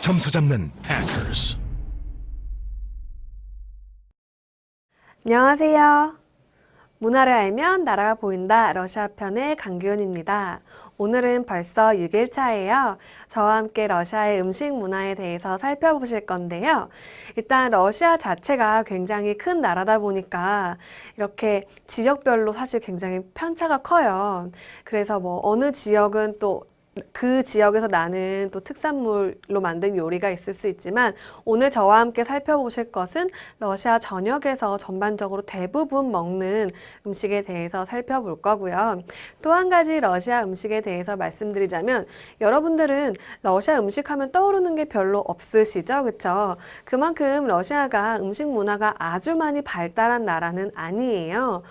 점수 잡는 Hackers. 안녕하세요. 문화를 알면 나라가 보인다 러시아 편의 강규현입니다. 오늘은 벌써 6일차예요. 저와 함께 러시아의 음식 문화에 대해서 살펴보실 건데요. 일단 러시아 자체가 굉장히 큰 나라다 보니까 이렇게 지역별로 사실 굉장히 편차가 커요. 그래서 뭐 어느 지역은 또 그 지역에서 나는 또 특산물로 만든 요리가 있을 수 있지만 오늘 저와 함께 살펴보실 것은 러시아 전역에서 전반적으로 대부분 먹는 음식에 대해서 살펴볼 거고요. 또 한 가지 러시아 음식에 대해서 말씀드리자면 여러분들은 러시아 음식 하면 떠오르는 게 별로 없으시죠? 그쵸? 그만큼 러시아가 음식 문화가 아주 많이 발달한 나라는 아니에요.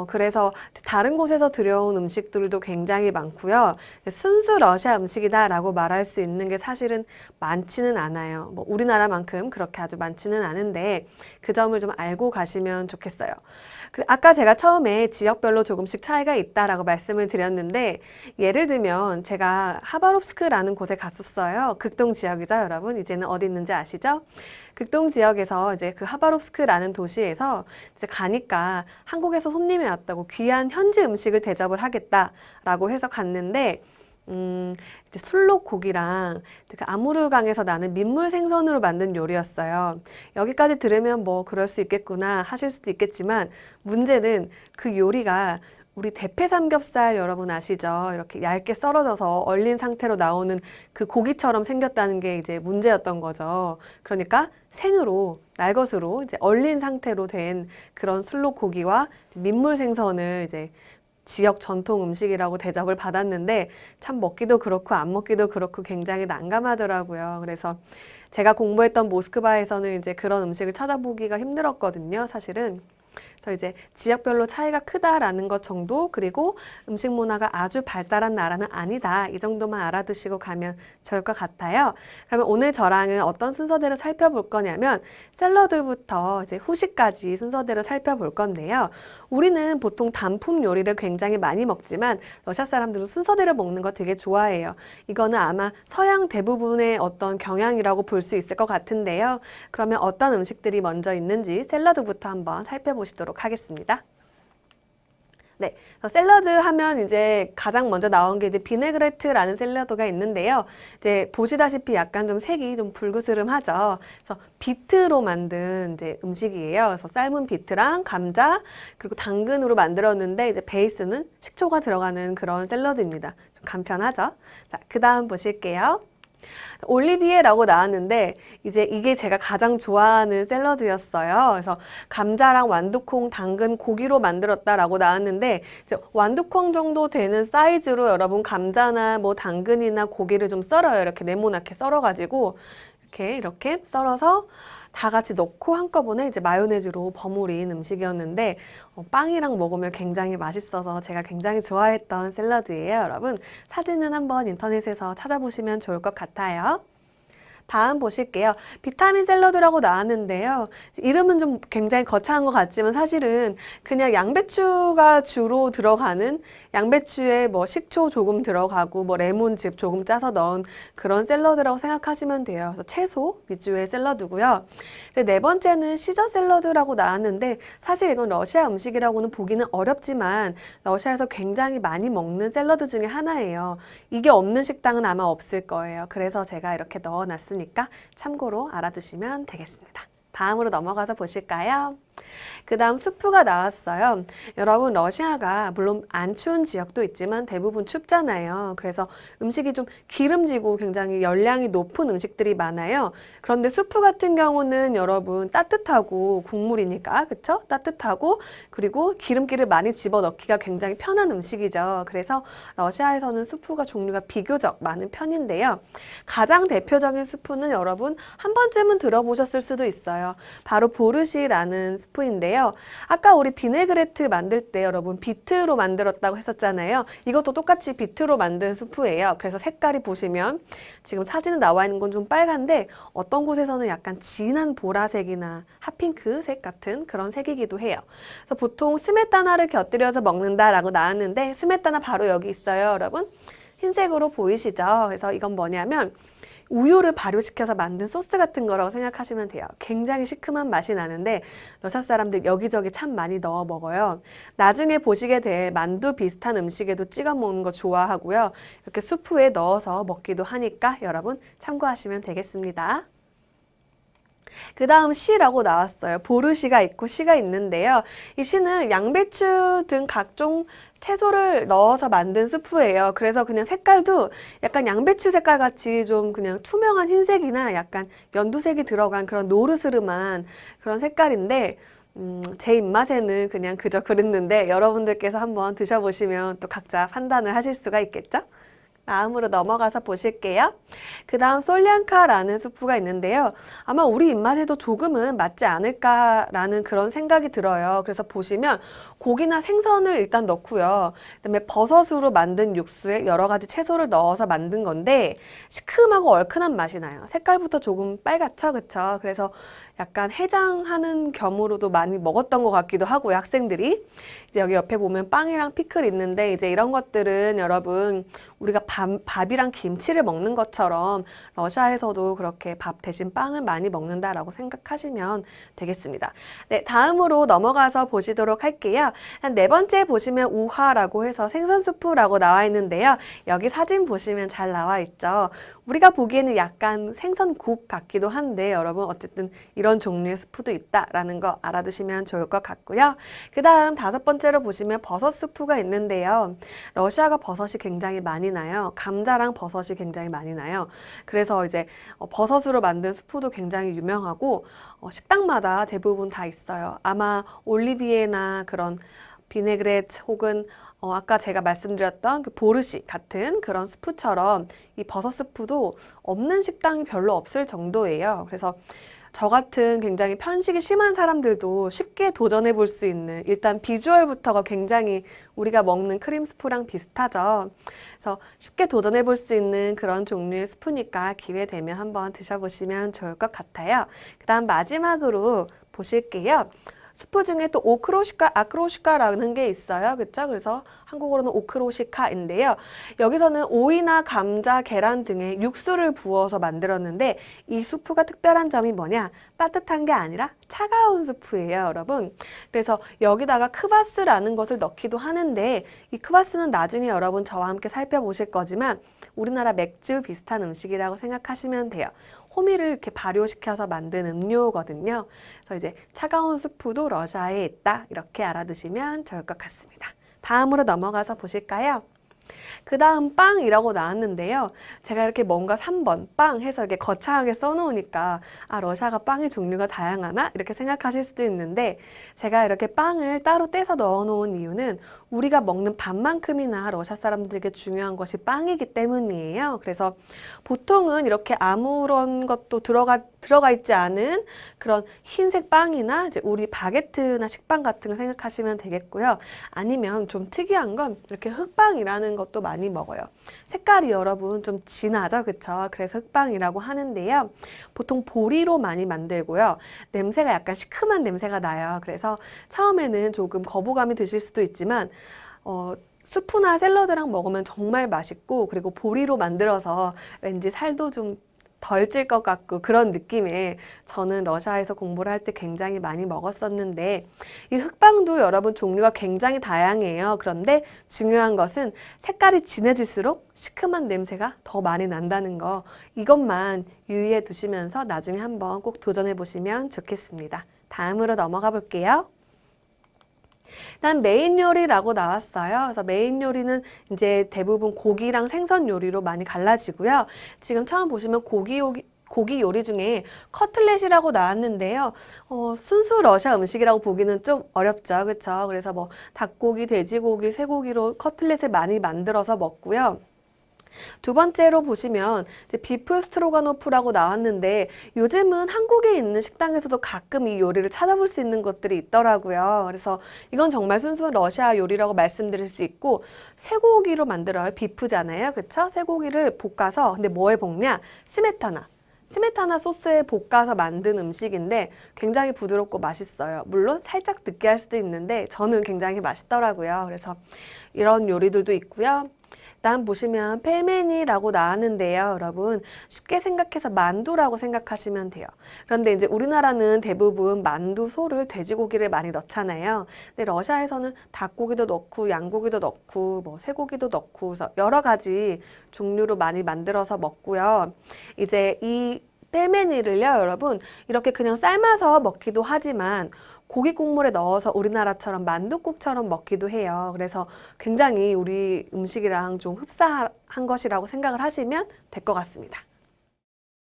그래서 다른 곳에서 들여온 음식들도 굉장히 많고요. 순수 러시아 음식이다라고 말할 수 있는 게 사실은 많지는 않아요. 뭐 우리나라만큼 그렇게 아주 많지는 않은데 그 점을 좀 알고 가시면 좋겠어요. 아까 제가 처음에 지역별로 조금씩 차이가 있다라고 말씀을 드렸는데 예를 들면 제가 하바롭스크라는 곳에 갔었어요. 극동 지역이죠, 여러분. 이제는 어디 있는지 아시죠? 극동 지역에서 이제 그 하바롭스크라는 도시에서 이제 가니까 한국에서 손님이 왔다고 귀한 현지 음식을 대접을 하겠다라고 해서 갔는데 이제 술록 고기랑 그 아무르강에서 나는 민물 생선으로 만든 요리였어요. 여기까지 들으면 뭐 그럴 수 있겠구나 하실 수도 있겠지만 문제는 그 요리가 우리 대패 삼겹살 여러분 아시죠? 이렇게 얇게 썰어져서 얼린 상태로 나오는 그 고기처럼 생겼다는 게 이제 문제였던 거죠. 그러니까 생으로 날것으로 이제 얼린 상태로 된 그런 술록 고기와 민물 생선을 이제 지역 전통 음식이라고 대접을 받았는데 참 먹기도 그렇고 안 먹기도 그렇고 굉장히 난감하더라고요. 그래서 제가 공부했던 모스크바에서는 이제 그런 음식을 찾아보기가 힘들었거든요, 사실은. 그래서 이제 지역별로 차이가 크다라는 것 정도, 그리고 음식 문화가 아주 발달한 나라는 아니다. 이 정도만 알아두시고 가면 좋을 것 같아요. 그러면 오늘 저랑은 어떤 순서대로 살펴볼 거냐면 샐러드부터 이제 후식까지 순서대로 살펴볼 건데요. 우리는 보통 단품 요리를 굉장히 많이 먹지만 러시아 사람들은 순서대로 먹는 거 되게 좋아해요. 이거는 아마 서양 대부분의 어떤 경향이라고 볼 수 있을 것 같은데요. 그러면 어떤 음식들이 먼저 있는지 샐러드부터 한번 살펴보시도록 하겠습니다. 네, 샐러드 하면 이제 가장 먼저 나온 게 이제 비네그레트라는 샐러드가 있는데요. 이제 보시다시피 약간 좀 색이 좀 붉으스름하죠. 그래서 비트로 만든 이제 음식이에요. 그래서 삶은 비트랑 감자 그리고 당근으로 만들었는데 이제 베이스는 식초가 들어가는 그런 샐러드입니다. 좀 간편하죠. 자, 그다음 보실게요. 올리비에라고 나왔는데 이제 이게 제가 가장 좋아하는 샐러드였어요. 그래서 감자랑 완두콩, 당근, 고기로 만들었다라고 나왔는데 이제 완두콩 정도 되는 사이즈로 여러분 감자나 뭐 당근이나 고기를 좀 썰어요. 이렇게 네모나게 썰어가지고 이렇게 썰어서 다 같이 넣고 한꺼번에 이제 마요네즈로 버무린 음식이었는데 빵이랑 먹으면 굉장히 맛있어서 제가 굉장히 좋아했던 샐러드예요, 여러분. 사진은 한번 인터넷에서 찾아보시면 좋을 것 같아요. 다음 보실게요. 비타민 샐러드라고 나왔는데요. 이름은 좀 굉장히 거창한 것 같지만 사실은 그냥 양배추가 주로 들어가는 양배추에 뭐 식초 조금 들어가고 뭐 레몬즙 조금 짜서 넣은 그런 샐러드라고 생각하시면 돼요. 그래서 채소 위주의 샐러드고요. 이제 네 번째는 시저 샐러드라고 나왔는데 사실 이건 러시아 음식이라고는 보기는 어렵지만 러시아에서 굉장히 많이 먹는 샐러드 중에 하나예요. 이게 없는 식당은 아마 없을 거예요. 그래서 제가 이렇게 넣어놨으니까 참고로 알아두시면 되겠습니다. 다음으로 넘어가서 보실까요? 그 다음 수프가 나왔어요. 여러분 러시아가 물론 안 추운 지역도 있지만 대부분 춥잖아요. 그래서 음식이 좀 기름지고 굉장히 열량이 높은 음식들이 많아요. 그런데 수프 같은 경우는 여러분 따뜻하고 국물이니까 그쵸? 따뜻하고 그리고 기름기를 많이 집어넣기가 굉장히 편한 음식이죠. 그래서 러시아에서는 수프가 종류가 비교적 많은 편인데요. 가장 대표적인 수프는 여러분 한 번쯤은 들어보셨을 수도 있어요. 바로 보르시라는 스프인데요. 아까 우리 비네그레트 만들 때 여러분 비트로 만들었다고 했었잖아요. 이것도 똑같이 비트로 만든 스프예요. 그래서 색깔이 보시면 지금 사진에 나와 있는 건 좀 빨간데 어떤 곳에서는 약간 진한 보라색이나 핫핑크색 같은 그런 색이기도 해요. 그래서 보통 스메타나를 곁들여서 먹는다라고 나왔는데 스메타나 바로 여기 있어요, 여러분. 흰색으로 보이시죠? 그래서 이건 뭐냐면 우유를 발효시켜서 만든 소스 같은 거라고 생각하시면 돼요. 굉장히 시큼한 맛이 나는데 러시아 사람들 여기저기 참 많이 넣어 먹어요. 나중에 보시게 될 만두 비슷한 음식에도 찍어 먹는 거 좋아하고요. 이렇게 수프에 넣어서 먹기도 하니까 여러분 참고하시면 되겠습니다. 그 다음 시라고 나왔어요. 보르시가 있고 시가 있는데요. 이 시는 양배추 등 각종 채소를 넣어서 만든 스프예요. 그래서 그냥 색깔도 약간 양배추 색깔 같이 좀 그냥 투명한 흰색이나 약간 연두색이 들어간 그런 노르스름한 그런 색깔인데 제 입맛에는 그냥 그저 그랬는데 여러분들께서 한번 드셔보시면 또 각자 판단을 하실 수가 있겠죠? 다음으로 넘어가서 보실게요. 그 다음 솔량카라는 수프가 있는데요. 아마 우리 입맛에도 조금은 맞지 않을까라는 그런 생각이 들어요. 그래서 보시면 고기나 생선을 일단 넣고요. 그다음에 버섯으로 만든 육수에 여러 가지 채소를 넣어서 만든 건데 시큼하고 얼큰한 맛이 나요. 색깔부터 조금 빨갛죠, 그쵸? 그래서 약간 해장하는 겸으로도 많이 먹었던 것 같기도 하고요, 학생들이. 이제 여기 옆에 보면 빵이랑 피클 있는데 이제 이런 것들은 여러분 우리가 밥이랑 김치를 먹는 것처럼 러시아에서도 그렇게 밥 대신 빵을 많이 먹는다라고 생각하시면 되겠습니다. 네, 다음으로 넘어가서 보시도록 할게요. 네 번째 보시면 우화라고 해서 생선 수프라고 나와 있는데요. 여기 사진 보시면 잘 나와 있죠. 우리가 보기에는 약간 생선국 같기도 한데 여러분 어쨌든 이런 종류의 스프도 있다라는 거 알아두시면 좋을 것 같고요. 그 다음 다섯 번째로 보시면 버섯 스프가 있는데요. 러시아가 버섯이 굉장히 많이 나요. 감자랑 버섯이 굉장히 많이 나요. 그래서 이제 버섯으로 만든 스프도 굉장히 유명하고 식당마다 대부분 다 있어요. 아마 올리비에나 그런 비네그레트 혹은 아까 제가 말씀드렸던 그 보르시 같은 그런 스프처럼 이 버섯 스프도 없는 식당이 별로 없을 정도예요. 그래서 저 같은 굉장히 편식이 심한 사람들도 쉽게 도전해 볼 수 있는 일단 비주얼부터가 굉장히 우리가 먹는 크림 스프랑 비슷하죠. 그래서 쉽게 도전해 볼 수 있는 그런 종류의 스프니까 기회 되면 한번 드셔보시면 좋을 것 같아요. 그 다음 마지막으로 보실게요. 스프 중에 또 오크로시카, 아크로시카라는 게 있어요. 그쵸? 그래서 한국어로는 오크로시카인데요. 여기서는 오이나 감자, 계란 등의 육수를 부어서 만들었는데 이 수프가 특별한 점이 뭐냐? 따뜻한 게 아니라 차가운 수프예요, 여러분. 그래서 여기다가 크바스라는 것을 넣기도 하는데 이 크바스는 나중에 여러분 저와 함께 살펴보실 거지만 우리나라 맥주 비슷한 음식이라고 생각하시면 돼요. 호미를 이렇게 발효시켜서 만든 음료거든요. 그래서 이제 차가운 스프도 러시아에 있다. 이렇게 알아두시면 좋을 것 같습니다. 다음으로 넘어가서 보실까요? 그 다음 빵이라고 나왔는데요. 제가 이렇게 뭔가 3번 빵 해서 이렇게 거창하게 써놓으니까 아 러시아가 빵의 종류가 다양하나? 이렇게 생각하실 수도 있는데 제가 이렇게 빵을 따로 떼서 넣어놓은 이유는 우리가 먹는 밥만큼이나 러시아 사람들에게 중요한 것이 빵이기 때문이에요. 그래서 보통은 이렇게 아무런 것도 들어가 있지 않은 그런 흰색 빵이나 이제 우리 바게트나 식빵 같은 거 생각하시면 되겠고요. 아니면 좀 특이한 건 이렇게 흑빵이라는 것도 많이 먹어요. 색깔이 여러분 좀 진하죠, 그쵸? 그래서 흑빵이라고 하는데요. 보통 보리로 많이 만들고요. 냄새가 약간 시큼한 냄새가 나요. 그래서 처음에는 조금 거부감이 드실 수도 있지만 수프나 샐러드랑 먹으면 정말 맛있고 그리고 보리로 만들어서 왠지 살도 좀 덜 찔 것 같고 그런 느낌에 저는 러시아에서 공부를 할 때 굉장히 많이 먹었었는데 이 흑빵도 여러분 종류가 굉장히 다양해요. 그런데 중요한 것은 색깔이 진해질수록 시큼한 냄새가 더 많이 난다는 거 이것만 유의해 두시면서 나중에 한번 꼭 도전해 보시면 좋겠습니다. 다음으로 넘어가 볼게요. 일단 메인 요리라고 나왔어요. 그래서 메인 요리는 이제 대부분 고기랑 생선 요리로 많이 갈라지고요. 지금 처음 보시면 고기 요리 중에 커틀렛이라고 나왔는데요. 순수 러시아 음식이라고 보기는 좀 어렵죠. 그렇죠? 그래서 뭐 닭고기, 돼지고기, 쇠고기로 커틀렛을 많이 만들어서 먹고요. 두 번째로 보시면 이제 비프 스트로가노프라고 나왔는데 요즘은 한국에 있는 식당에서도 가끔 이 요리를 찾아볼 수 있는 것들이 있더라고요. 그래서 이건 정말 순수한 러시아 요리라고 말씀드릴 수 있고 쇠고기로 만들어요. 비프잖아요. 그쵸? 쇠고기를 볶아서 근데 뭐에 볶냐? 스메타나 소스에 볶아서 만든 음식인데 굉장히 부드럽고 맛있어요. 물론 살짝 느끼할 수도 있는데 저는 굉장히 맛있더라고요. 그래서 이런 요리들도 있고요. 일단 보시면 펠메니라고 나왔는데요. 여러분 쉽게 생각해서 만두라고 생각하시면 돼요. 그런데 이제 우리나라는 대부분 만두, 소를, 돼지고기를 많이 넣잖아요. 근데 러시아에서는 닭고기도 넣고 양고기도 넣고 뭐 쇠고기도 넣고 그래서 여러 가지 종류로 많이 만들어서 먹고요. 이제 이 펠메니를요, 여러분 이렇게 그냥 삶아서 먹기도 하지만 고기 국물에 넣어서 우리나라처럼 만둣국처럼 먹기도 해요. 그래서 굉장히 우리 음식이랑 좀 흡사한 것이라고 생각을 하시면 될 것 같습니다.